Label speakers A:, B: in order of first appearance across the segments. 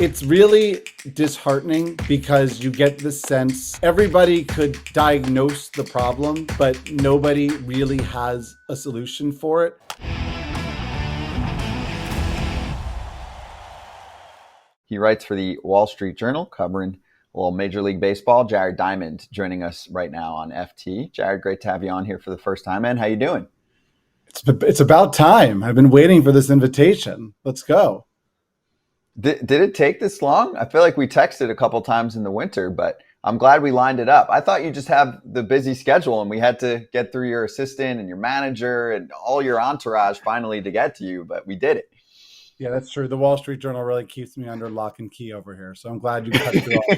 A: It's really disheartening because you get the sense everybody could diagnose the problem, but nobody really has a solution for it.
B: He writes for the Wall Street Journal, covering Major League Baseball. Jared Diamond joining us right now on FT. Jared, great to have you on here for the first time, man. How you doing?
A: It's about time. I've been waiting for this invitation. Let's go.
B: Did it take this long? I feel like we texted a couple times in the winter, but I'm glad we lined it up. I thought you just have the busy schedule and we had to get through your assistant and your manager and all your entourage finally to get to you, but we did it.
A: Yeah, that's true. The Wall Street Journal really keeps me under lock and key over here. So I'm glad you cut through all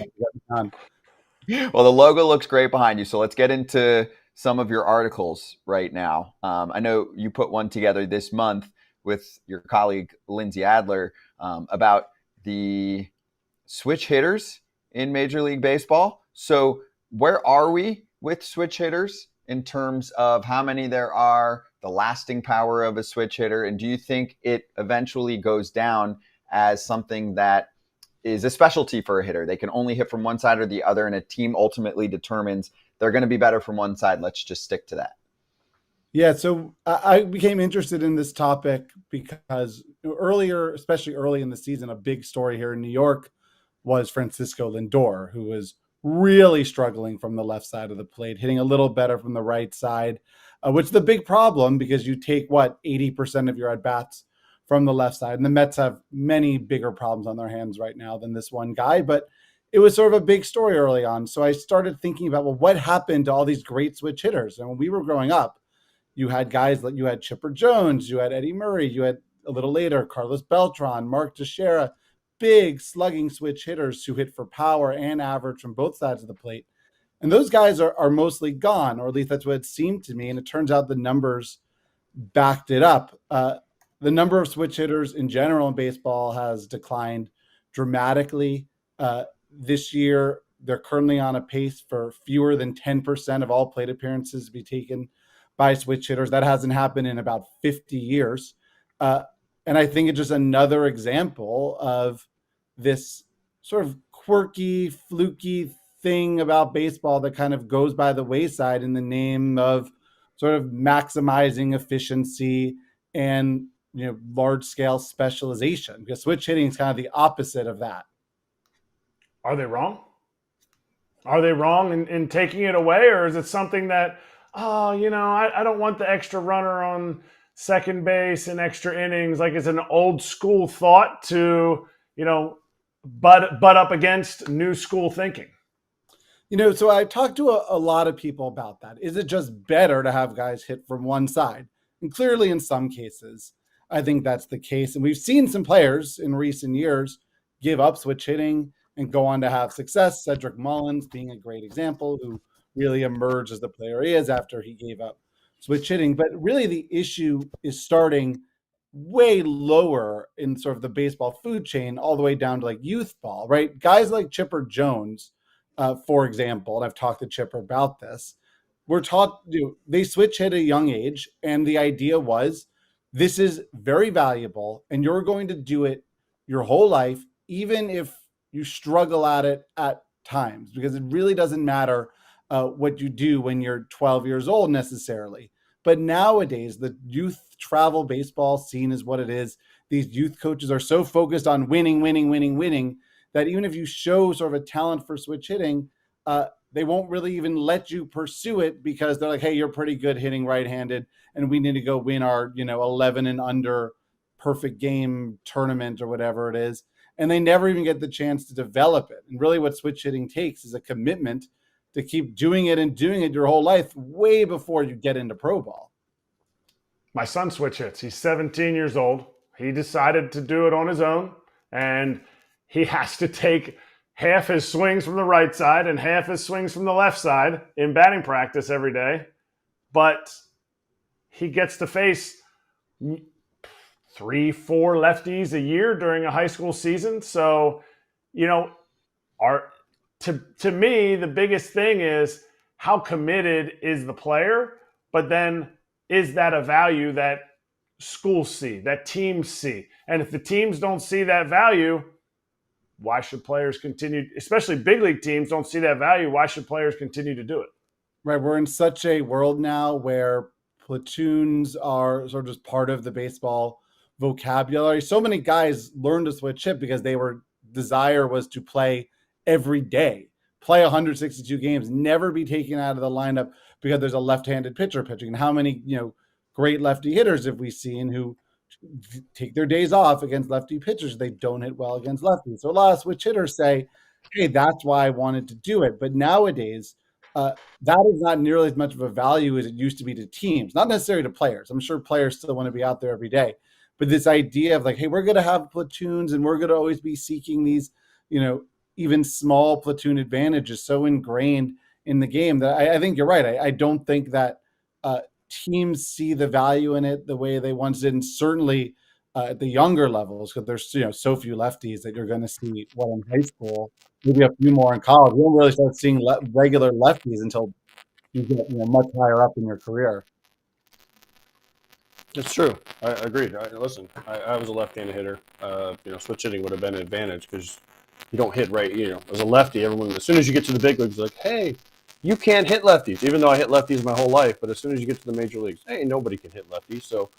A: that.
B: Well, the logo looks great behind you. So let's get into some of your articles right now. I know you put one together this month with your colleague, Lindsay Adler, about the switch hitters in Major League Baseball. So where are we with switch hitters in terms of how many there are, the lasting power of a switch hitter? And do you think it eventually goes down as something that is a specialty for a hitter? They can only hit from one side or the other, and a team ultimately determines they're going to be better from one side. Let's just stick to that.
A: Yeah, so I became interested in this topic because earlier, especially early in the season, a big story here in New York was Francisco Lindor, who was really struggling from the left side of the plate, hitting a little better from the right side, which is the big problem because you take, 80% of your at-bats from the left side. And the Mets have many bigger problems on their hands right now than this one guy. But it was sort of a big story early on. So I started thinking about, well, what happened to all these great switch hitters? And when we were growing up, you had guys like you had Chipper Jones, you had Eddie Murray, you had a little later Carlos Beltran, Mark Teixeira, big slugging switch hitters who hit for power and average from both sides of the plate. And those guys are mostly gone, or at least that's what it seemed to me. And it turns out the numbers backed it up. The number of switch hitters in general in baseball has declined dramatically. This year, they're currently on a pace for fewer than 10% of all plate appearances to be taken by switch hitters. That hasn't happened in about 50 years. And I think it's just another example of this sort of quirky, fluky thing about baseball that kind of goes by the wayside in the name of sort of maximizing efficiency and large scale specialization, because switch hitting is kind of the opposite of that.
C: Are they wrong? Are they wrong in taking it away, or is it something that, I don't want the extra runner on second base and extra innings? Like, it's an old school thought to, butt up against new school thinking.
A: So I talked to a lot of people about that. Is it just better to have guys hit from one side? And clearly in some cases, I think that's the case. And we've seen some players in recent years give up switch hitting and go on to have success. Cedric Mullins being a great example, who really emerged as the player he is after he gave up switch hitting. But really the issue is starting way lower in sort of the baseball food chain, all the way down to like youth ball, right? Guys like Chipper Jones, for example, and I've talked to Chipper about this, we're taught they switch hit at a young age. And the idea was, this is very valuable and you're going to do it your whole life, even if you struggle at it at times, because it really doesn't matter what you do when you're 12 years old necessarily. But nowadays, the youth travel baseball scene is what it is. These youth coaches are so focused on winning, that even if you show sort of a talent for switch hitting, they won't really even let you pursue it, because they're like, hey, you're pretty good hitting right-handed and we need to go win our 11 and under perfect game tournament or whatever it is. And they never even get the chance to develop it. And really what switch hitting takes is a commitment to keep doing it and doing it your whole life, way before you get into pro ball.
C: My son switch hits. He's 17 years old. He decided to do it on his own, and he has to take half his swings from the right side and half his swings from the left side in batting practice every day. But he gets to face 3-4 lefties a year during a high school season. So, to me, the biggest thing is, how committed is the player? But then, is that a value that schools see, that teams see? And if the teams don't see that value, why should players continue, especially big league teams don't see that value? Why should players continue to do it?
A: Right. We're in such a world now where platoons are sort of just part of the baseball vocabulary. So many guys learned to switch hip because desire was to play every day, play 162 games, never be taken out of the lineup because there's a left-handed pitcher pitching. And how many, great lefty hitters have we seen who take their days off against lefty pitchers? They don't hit well against lefties. So a lot of switch hitters say, hey, that's why I wanted to do it. But nowadays, that is not nearly as much of a value as it used to be to teams, not necessarily to players. I'm sure players still want to be out there every day. But this idea of like, hey, we're going to have platoons and we're going to always be seeking these, even small platoon advantages so ingrained in the game that I think you're right. I don't think that teams see the value in it the way they once did. And certainly at the younger levels, because there's so few lefties that you're going to see in high school, maybe a few more in college. You don't really start seeing regular lefties until you get much higher up in your career.
D: It's true. I agreed. Listen, I was a left-handed hitter. Switch hitting would have been an advantage because you don't hit right. As a lefty, everyone, as soon as you get to the big leagues, like, hey, you can't hit lefties. Even though I hit lefties my whole life, but as soon as you get to the major leagues, hey, nobody can hit lefties. So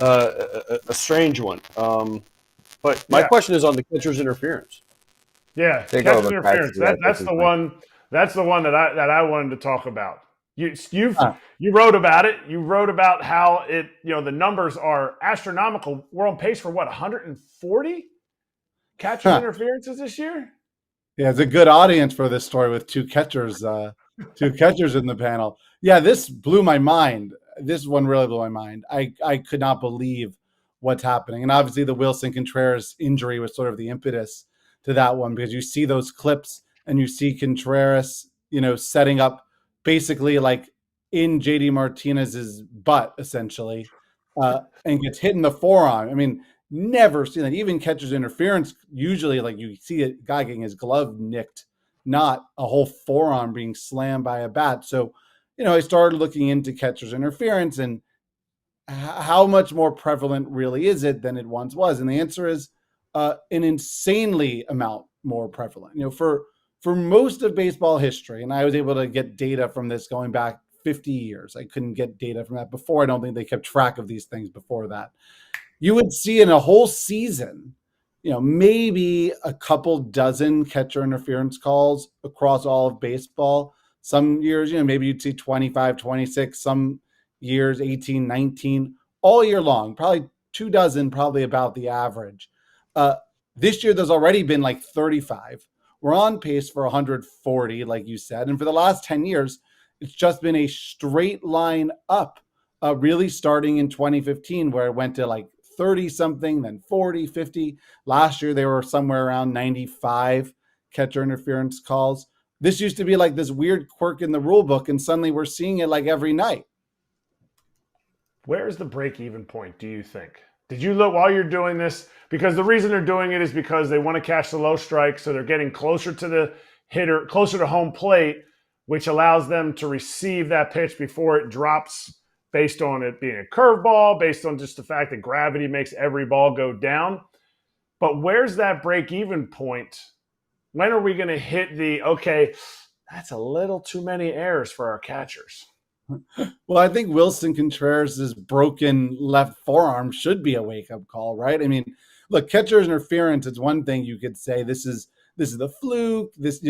D: a strange one. But my question is on the catcher's interference.
C: Yeah, catcher's interference. That's the one. That's the one that I wanted to talk about. You wrote about it. You wrote about how it, the numbers are astronomical. We're on pace for 140 catcher interferences this year.
A: Yeah, it's a good audience for this story with two catchers in the panel. Yeah, this blew my mind. This one really blew my mind. I could not believe what's happening. And obviously the Wilson Contreras injury was sort of the impetus to that one, because you see those clips and you see Contreras, setting up basically like in JD Martinez's butt, essentially, and gets hit in the forearm. I mean, never seen that. Even catcher's interference, usually like you see a guy getting his glove nicked, not a whole forearm being slammed by a bat. So, I started looking into catcher's interference and how much more prevalent really is it than it once was? And the answer is an insanely amount more prevalent. For most of baseball history, and I was able to get data from this going back 50 years. I couldn't get data from that before. I don't think they kept track of these things before that. You would see in a whole season, maybe a couple dozen catcher interference calls across all of baseball. Some years, maybe you'd see 25, 26, some years 18, 19, all year long, probably 24, probably about the average. This year, there's already been like 35. We're on pace for 140, like you said. And for the last 10 years, it's just been a straight line up, really starting in 2015, where it went to like 30 something, then 40, 50. Last year, they were somewhere around 95 catcher interference calls. This used to be like this weird quirk in the rule book, and suddenly we're seeing it like every night.
C: Where's the break-even point, do you think? Did you look while you're doing this? Because the reason they're doing it is because they want to catch the low strike, so they're getting closer to the hitter, closer to home plate, which allows them to receive that pitch before it drops, based on it being a curveball, based on just the fact that gravity makes every ball go down. But where's that break-even point? When are we going to hit okay, that's a little too many errors for our catchers?
A: Well, I think Wilson Contreras' broken left forearm should be a wake-up call, right? I mean, look, catcher's interference is one thing you could say. This is the fluke. This,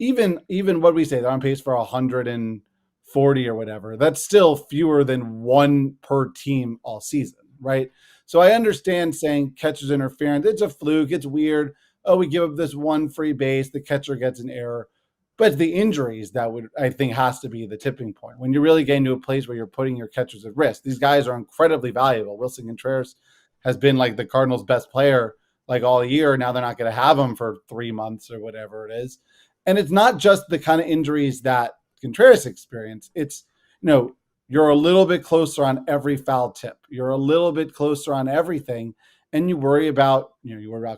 A: even what we say, they're on pace for 140 or whatever. That's still fewer than one per team all season, right? So I understand saying catcher's interference. It's a fluke. It's weird. Oh, we give up this one free base. The catcher gets an error. But the injuries that I think has to be the tipping point. When you're really getting to a place where you're putting your catchers at risk. These guys are incredibly valuable. Wilson Contreras has been like the Cardinals' best player like all year. Now they're not going to have him for 3 months or whatever it is. And it's not just the kind of injuries that Contreras experienced. It's, you're a little bit closer on every foul tip. You're a little bit closer on everything. And you worry about,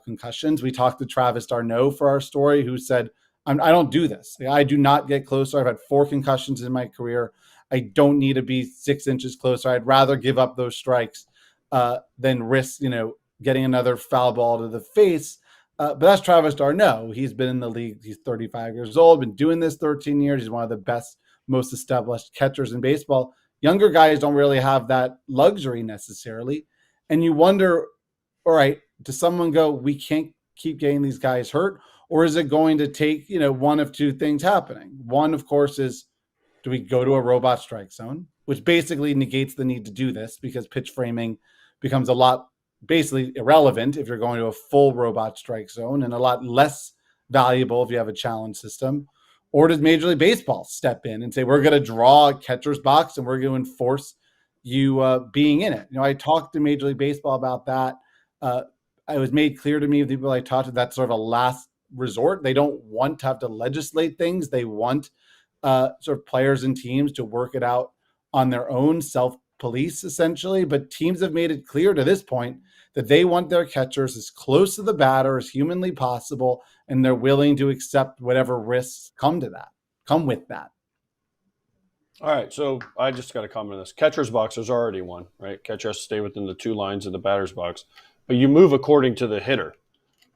A: concussions. We talked to Travis d'Arnaud for our story, who said, I don't do this. I do not get closer. I've had 4 concussions in my career. I don't need to be 6 inches closer. I'd rather give up those strikes than risk, getting another foul ball to the face. But that's Travis d'Arnaud. He's been in the league. He's 35 years old, been doing this 13 years. He's one of the best, most established catchers in baseball. Younger guys don't really have that luxury necessarily. And you wonder, all right, does someone go, we can't keep getting these guys hurt? Or is it going to take, one of two things happening? One, of course, is do we go to a robot strike zone, which basically negates the need to do this because pitch framing becomes a lot basically irrelevant if you're going to a full robot strike zone and a lot less valuable if you have a challenge system. Or does Major League Baseball step in and say, we're going to draw a catcher's box and we're going to enforce you being in it? I talked to Major League Baseball about that. It was made clear to me, the people I talked to, that's sort of a last resort. They don't want to have to legislate things. They want sort of players and teams to work it out on their own, self-police essentially. But teams have made it clear to this point that they want their catchers as close to the batter as humanly possible, and they're willing to accept whatever risks come with that.
D: All right, so I just got to comment on this. Catcher's box, there's already one, right? Catcher has to stay within the 2 lines of the batter's box. But you move according to the hitter.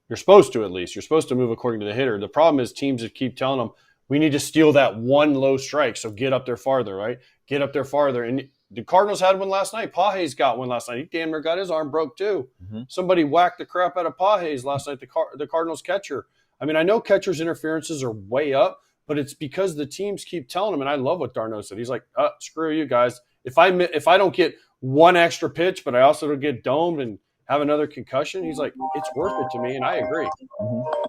D: You're supposed to, at least. You're supposed to move according to the hitter. The problem is teams that keep telling them, we need to steal that one low strike, so get up there farther, right? Get up there farther. And the Cardinals had one last night. Pages got one last night. He damn near got his arm broke too. Mm-hmm. Somebody whacked the crap out of Pages last night, the Cardinals catcher. I mean, I know catchers' interferences are way up, but it's because the teams keep telling him, and I love what d'Arnaud said. He's like, screw you guys. If I don't get one extra pitch, but I also don't get domed and have another concussion, he's like, it's worth it to me, and I agree.
B: Mm-hmm.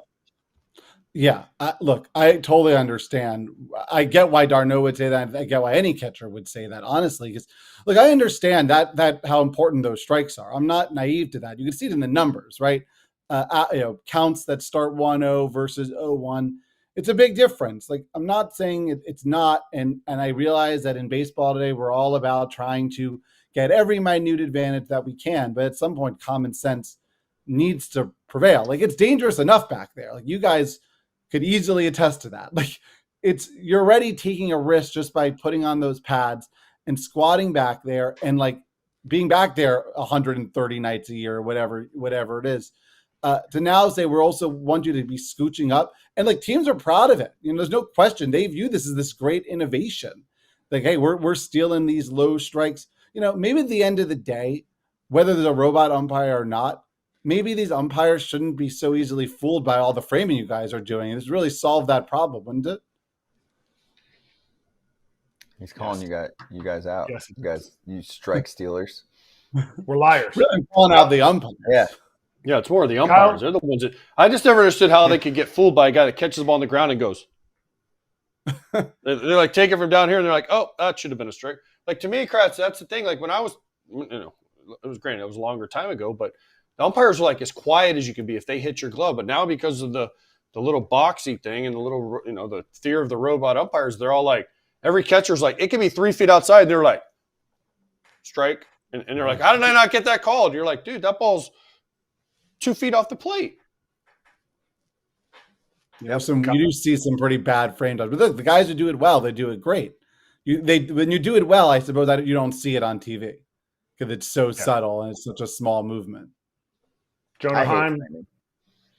A: Yeah, look, I totally understand. I get why d'Arnaud would say that. I get why any catcher would say that, honestly. Because, look, I understand that how important those strikes are. I'm not naive to that. You can see it in the numbers, right? Counts that start 1-0 versus 0-1. It's a big difference. Like, I'm not saying it's not, and I realize that in baseball today, we're all about trying to get every minute advantage that we can. But at some point, common sense needs to prevail. Like, it's dangerous enough back there. Like, you guys could easily attest to that. Like, you're already taking a risk just by putting on those pads and squatting back there and like being back there 130 nights a year or whatever it is. To now say we're also want you to be scooching up, and like teams are proud of it. There's no question they view this as this great innovation. Like, hey, we're stealing these low strikes. Maybe at the end of the day, whether there's a robot umpire or not, maybe these umpires shouldn't be so easily fooled by all the framing you guys are doing. It's really solved that problem, wouldn't it?
B: He's calling you guys out. Yes. You strike stealers.
C: We're liars.
A: Really calling out the umpires.
D: Yeah, it's more of the umpires. Kyle? They're the ones that I just never understood how they could get fooled by a guy that catches the ball on the ground and goes. They're like, take it from down here, and they're like, oh, that should have been a strike. Like, to me, Kratz, that's the thing. Like, when I was, it was granted, it was a longer time ago, but the umpires were like as quiet as you can be if they hit your glove. But now, because of the little boxy thing and the little, the fear of the robot umpires, they're all like, every catcher's like, it can be 3 feet outside. They're like, strike. And they're like, how did I not get that called? You're like, dude, that ball's 2 feet off the plate.
A: You do see some pretty bad frame dodge. But look, the guys who do it well, they do it great. When you do it well, I suppose that you don't see it on TV because it's so subtle and it's such a small movement.
C: Jonah Heim,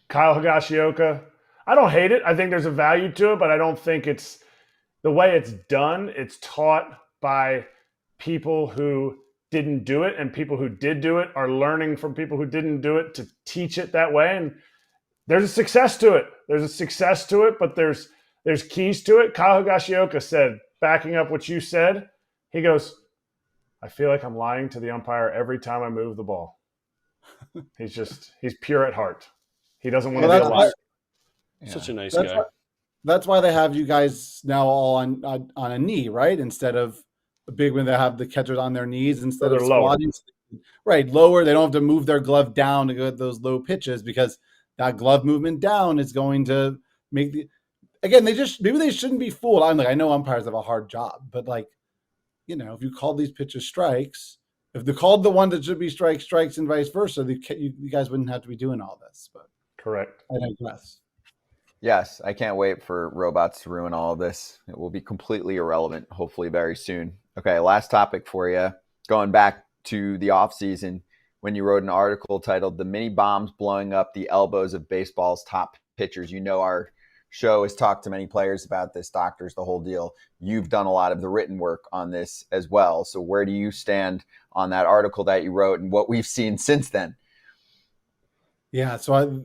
C: Kyle Higashioka. I don't hate it. I think there's a value to it, but I don't think it's the way it's done. It's taught by people who didn't do it, and people who did do it are learning from people who didn't do it to teach it that way. And there's a success to it. But there's keys to it. Kyle Higashioka said, backing up what you said, he goes, I feel like I'm lying to the umpire every time I move the ball. He's pure at heart. He doesn't want to be a liar.
D: Such a nice guy.
A: That's why they have you guys now all on a knee, right? Instead of a big when they have the catchers on their knees instead of squatting. Right, lower. They don't have to move their glove down to get those low pitches because that glove movement down is going to make maybe they shouldn't be fooled. I know umpires have a hard job, but if you call these pitches strikes, if they called the one that should be strikes and vice versa, you guys wouldn't have to be doing all this. But
C: correct.
A: I digress.
B: Yes, I can't wait for robots to ruin all of this. It will be completely irrelevant, hopefully very soon. Okay, last topic for you. Going back to the offseason, when you wrote an article titled "The Mini Bombs Blowing Up the Elbows of Baseball's Top Pitchers." You know, our show has talked to many players about this, doctors, the whole deal. You've done a lot of the written work on this as well. So where do you stand on that article that you wrote and what we've seen since then?
A: Yeah, so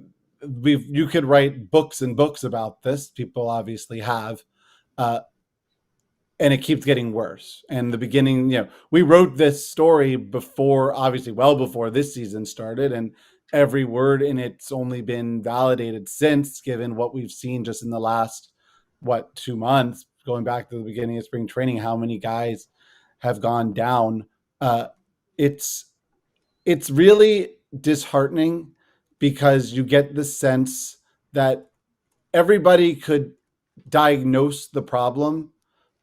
A: you could write books and books about this. People obviously have, and it keeps getting worse. And the beginning, we wrote this story before, obviously, well before this season started, and every word in it's only been validated since, given what we've seen just in the last 2 months, going back to the beginning of spring training, how many guys have gone down. It's really disheartening, because you get the sense that everybody could diagnose the problem,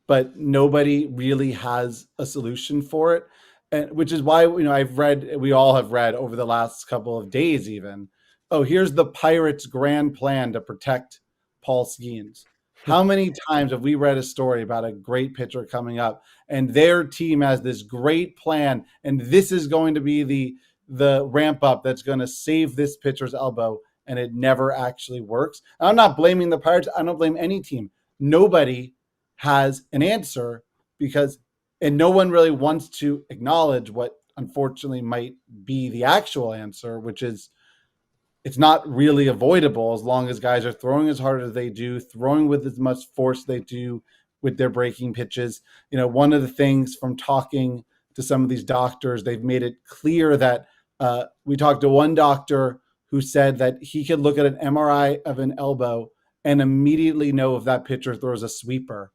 A: but nobody really has a solution for it. And which is why, we all have read over the last couple of days even, oh, here's the Pirates' grand plan to protect Paul Skeens. How many times have we read a story about a great pitcher coming up and their team has this great plan, and this is going to be the ramp up that's going to save this pitcher's elbow, and it never actually works. And I'm not blaming the Pirates. I don't blame any team. Nobody has an answer, and no one really wants to acknowledge what unfortunately might be the actual answer, which is it's not really avoidable as long as guys are throwing as hard as they do, throwing with as much force they do with their breaking pitches. One of the things from talking to some of these doctors, they've made it clear that we talked to one doctor who said that he could look at an MRI of an elbow and immediately know if that pitcher throws a sweeper,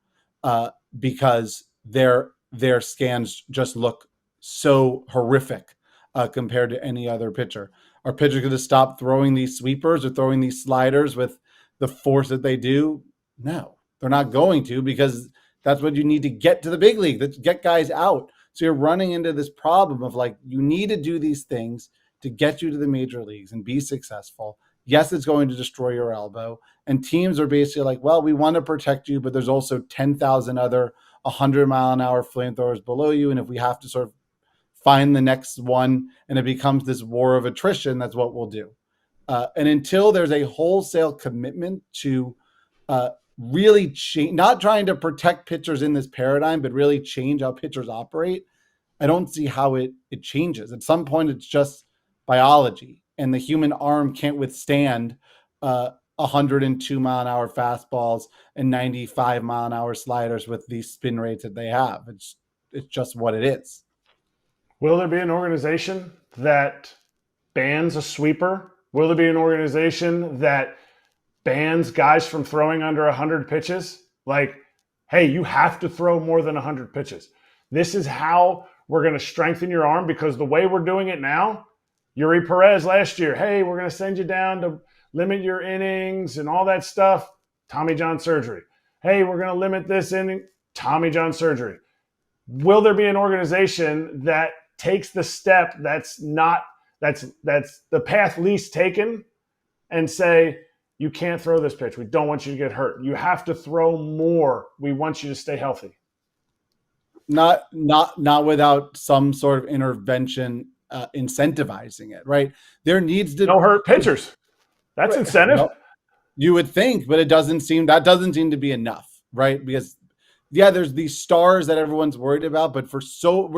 A: because their scans just look so horrific compared to any other pitcher. Are pitchers going to stop throwing these sweepers or throwing these sliders with the force that they do? No, they're not going to, because that's what you need to get to the big league, to get guys out. So you're running into this problem of you need to do these things to get you to the major leagues and be successful. Yes, it's going to destroy your elbow. And teams are basically well, we want to protect you, but there's also 10,000 other 100-mile-an-hour flamethrowers below you. And if we have to sort of find the next one and it becomes this war of attrition, that's what we'll do. And until there's a wholesale commitment to really change, not trying to protect pitchers in this paradigm, but really change how pitchers operate, I don't see how it changes. At some point, it's just biology, and the human arm can't withstand 102-mile-an-hour fastballs and 95-mile-an-hour sliders with these spin rates that they have. It's just what it is.
C: Will there be an organization that bans a sweeper? Will there be an organization that bans guys from throwing under 100 pitches? Hey, you have to throw more than 100 pitches. This is how we're going to strengthen your arm, because the way we're doing it now, Yuri Perez last year, hey, we're going to send you down to limit your innings and all that stuff, Tommy John surgery. Hey, we're going to limit this inning, Tommy John surgery. Will there be an organization that takes the step that's the path least taken and say, you can't throw this pitch. We don't want you to get hurt. You have to throw more. We want you to stay healthy.
A: Not without some sort of intervention incentivizing it, right? There needs to
C: no hurt pitchers. That's right. Incentive. No,
A: you would think, but that doesn't seem to be enough, right? Because there's these stars that everyone's worried about, but we're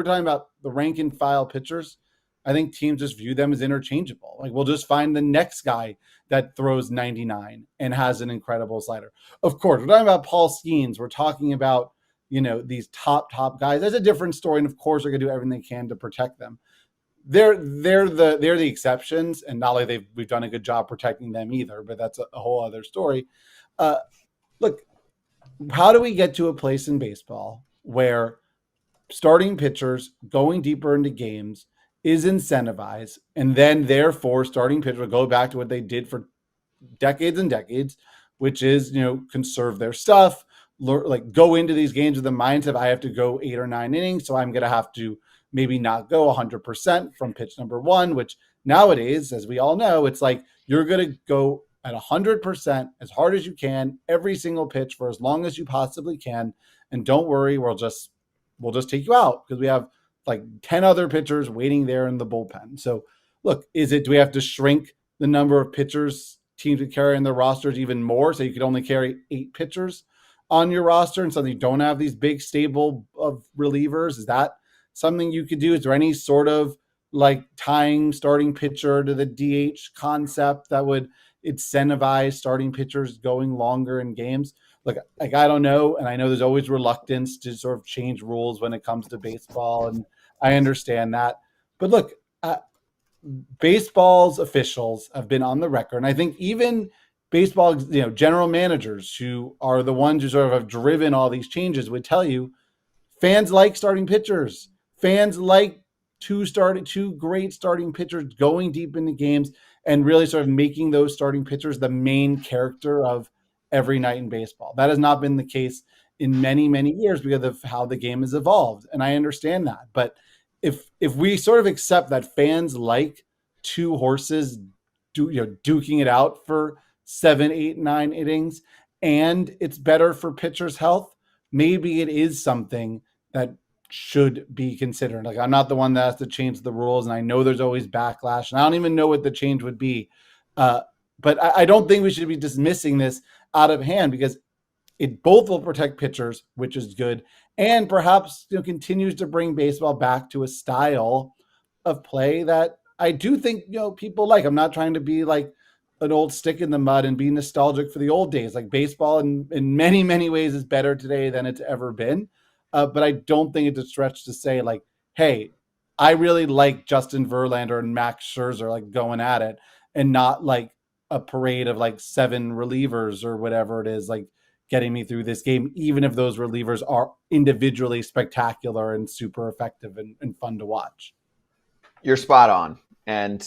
A: talking about the rank and file pitchers. I think teams just view them as interchangeable. We'll just find the next guy that throws 99 and has an incredible slider. Of course, we're talking about Paul Skeens. We're talking about, these top guys. That's a different story. And of course, they're going to do everything they can to protect them. They're the exceptions. And not only we've done a good job protecting them either, but that's a whole other story. Look, how do we get to a place in baseball where starting pitchers going deeper into games is incentivized, and then therefore starting pitchers will go back to what they did for decades and decades, which is, conserve their stuff, go into these games with the mindset, I have to go 8 or 9 innings, so I'm going to have to maybe not go 100% from pitch number 1, which nowadays, as we all know, it's you're going to go at 100% as hard as you can every single pitch for as long as you possibly can, and don't worry, we'll just take you out because we have like 10 other pitchers waiting there in the bullpen. So look, do we have to shrink the number of pitchers teams would carry in their rosters even more? So you could only carry 8 pitchers on your roster, and so you don't have these big stable of relievers. Is that something you could do? Is there any sort of like tying starting pitcher to the DH concept that would incentivize starting pitchers going longer in games? Like I don't know. And I know there's always reluctance to sort of change rules when it comes to baseball. And I understand that. But look, baseball's officials have been on the record. And I think even baseball, general managers who are the ones who sort of have driven all these changes would tell you fans like starting pitchers. Fans like two great starting pitchers going deep into games and really sort of making those starting pitchers the main character of every night in baseball. That has not been the case in many, many years because of how the game has evolved. And I understand that. But if we sort of accept that fans like 2 horses duking it out for 7, 8, 9 innings, and it's better for pitchers' health, maybe it is something that should be considered. Like, I'm not the one that has to change the rules, and I know there's always backlash, and I don't even know what the change would be. But I don't think we should be dismissing this out of hand, because it both will protect pitchers, which is good, and perhaps continues to bring baseball back to a style of play that I do think people like. I'm not trying to be like an old stick in the mud and be nostalgic for the old days. Like, baseball in many, many ways is better today than it's ever been. But I don't think it's a stretch to say, like, hey, I really like Justin Verlander and Max Scherzer like going at it, and not like a parade of like 7 relievers or whatever it is, like getting me through this game, even if those relievers are individually spectacular and super effective and fun to watch.
B: You're spot on. And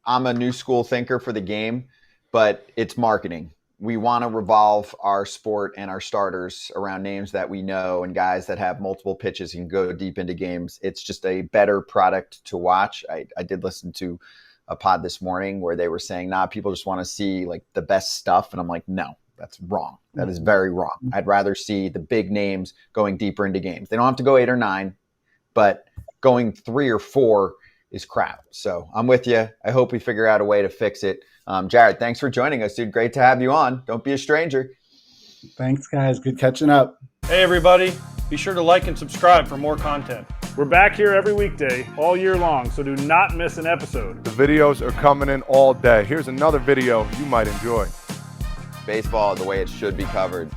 B: I'm a new school thinker for the game, but it's marketing. We want to revolve our sport and our starters around names that we know and guys that have multiple pitches and go deep into games. It's just a better product to watch. I did listen to a pod this morning where they were saying, people just want to see like the best stuff. And I'm like, no, that's wrong. That is very wrong. I'd rather see the big names going deeper into games. They don't have to go 8 or 9, but going 3 or 4 is crap. So I'm with you. I hope we figure out a way to fix it. Jared, thanks for joining us, dude. Great to have you on. Don't be a stranger.
A: Thanks, guys. Good catching up.
D: Hey, everybody. Be sure to like and subscribe for more content.
C: We're back here every weekday, all year long, so do not miss an episode.
E: The videos are coming in all day. Here's another video you might enjoy.
B: Baseball the way it should be covered.